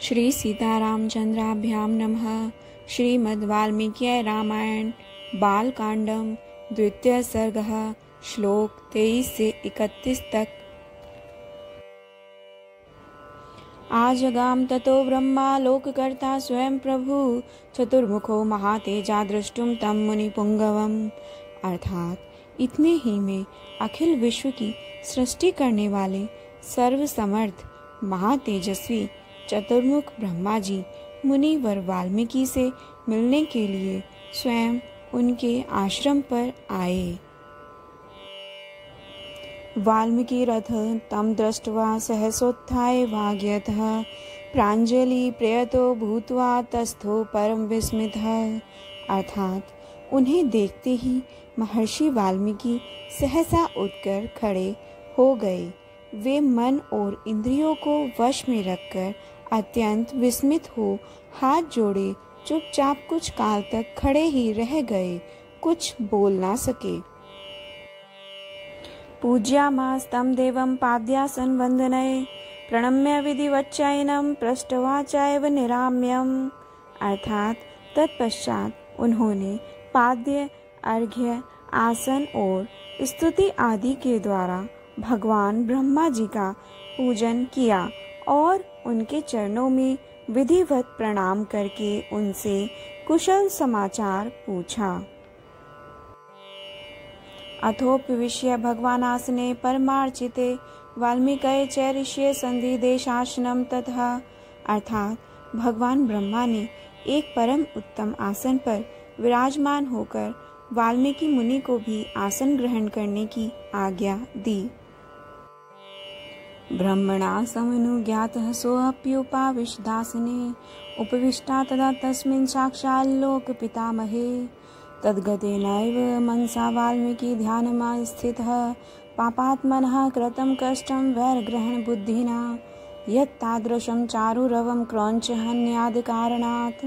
श्री सीतारामचंद्राभ्याम नमः। श्रीमद् वाल्मीकि रामायण बालकांडम द्वितीय सर्गः श्लोक 23 से 31 तक। आजगाम ततो ब्रह्मा लोककर्ता स्वयं प्रभु चतुर्मुखो महातेजा दृष्टुम तम मुनि पुंगवम। अर्थात इतने ही में अखिल विश्व की सृष्टि करने वाले सर्वसमर्थ महातेजस्वी चतुर्मुख ब्रह्मा जी मुनिवर वाल्मीकि से मिलने के लिए स्वयं उनके आश्रम पर आए। वाल्मीकि रथ तम दृष्ट्वा सहसोत्थाय वाग्यतः प्राञ्जलि प्रयतो भूत्वा तस्थो परम विस्मितः। अर्थात उन्हें देखते ही महर्षि वाल्मीकि सहसा उठकर खड़े हो गए। वे मन और इंद्रियों को वश में रखकर अत्यंत विस्मित हो हाथ जोड़े चुपचाप कुछ काल तक खड़े ही रह गए, कुछ बोल ना सके। पूज्यामास्तं देवं पाद्यासन वंदनये प्रणम्य विधिवच्चायनम पृष्ठवा चैव निराम्यम। अर्थात तत्पश्चात उन्होंने पाद्य, अर्घ्य, आसन और स्तुति आदि के द्वारा भगवान ब्रह्मा जी का पूजन किया और उनके चरणों में विधिवत प्रणाम करके उनसे कुशल समाचार पूछा। अथोपविश्य भगवानासने परमार्चिते वाल्मीकये च ऋषये संधि देशासनम तथा। अर्थात भगवान ब्रह्मा ने एक परम उत्तम आसन पर विराजमान होकर वाल्मीकि मुनि को भी आसन ग्रहण करने की आज्ञा दी। ब्रह्मणा समनुज्ञातः सोऽप्युपाविशदासने उपविष्टा तदा तस्मिन् साक्षात् लोकपितामहे। तद्गतेनैव मनसा वाल्मीकि ध्यानमास्थितः पापात्मनः कृतं कष्टं वैरग्रहण बुद्धिना यत्तादृशं चारुरवं क्रौञ्च हन्यादि कारणात्।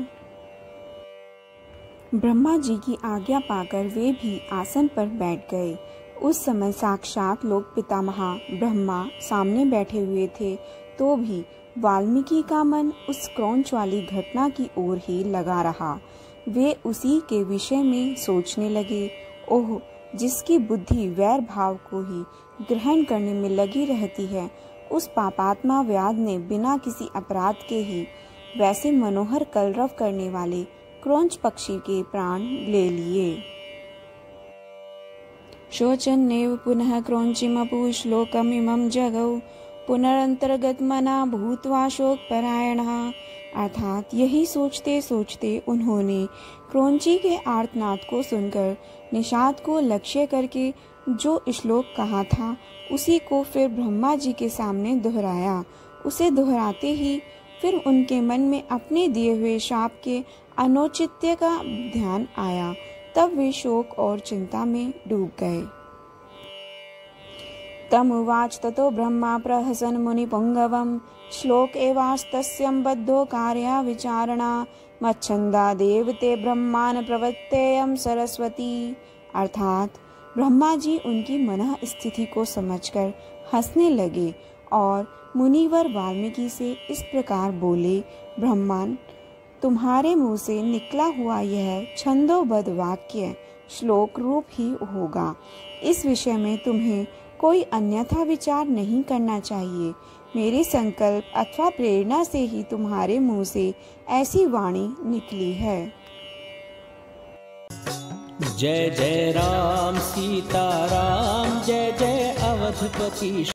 ब्रह्मा जी की आज्ञा पाकर वे भी आसन पर बैठ गए। उस समय साक्षात लोक पितामह ब्रह्मा सामने बैठे हुए थे, तो भी वाल्मीकि का मन उस क्रौंच वाली घटना की ओर ही लगा रहा। वे उसी के विषय में सोचने लगे। ओह, जिसकी बुद्धि वैर भाव को ही ग्रहण करने में लगी रहती है, उस पापात्मा व्याध ने बिना किसी अपराध के ही वैसे मनोहर कलरव करने वाले क्रौंच पक्षी के प्राण ले लिए। शोचन्नेव पुनः क्रौञ्चिमपु श्लोकमिमं जगौ पुनरंतर्गतमना भूत्वा शोकपरायणः। अर्थात यही सोचते सोचते उन्होंने क्रौंची के आर्तनाद को सुनकर निषाद को लक्ष्य करके जो श्लोक कहा था उसी को फिर ब्रह्मा जी के सामने दोहराया। उसे दोहराते ही फिर उनके मन में अपने दिए हुए शाप के अनौचित्य का ध्यान आया। तब वे शोक और चिंता में डूब गए। तमुवाच ततो ब्रह्मा प्रहसन मुनि पुंगवम श्लोक एवास्तस्यं बद्धो कार्या विचारणा मच्छंदा देवते ब्रह्मान प्रवत्तेयम सरस्वती। अर्थात ब्रह्मा जी उनकी मनः स्थिति को समझकर हंसने लगे और मुनिवर वाल्मीकि से इस प्रकार बोले। ब्रह्मान, तुम्हारे मुंह से निकला हुआ यह छंदोबद्ध वाक्य श्लोक रूप ही होगा। इस विषय में तुम्हें कोई अन्यथा विचार नहीं करना चाहिए। मेरे संकल्प अथवा प्रेरणा से ही तुम्हारे मुंह से ऐसी वाणी निकली है। जय जय राम सीता राम, जय जय अवधपति।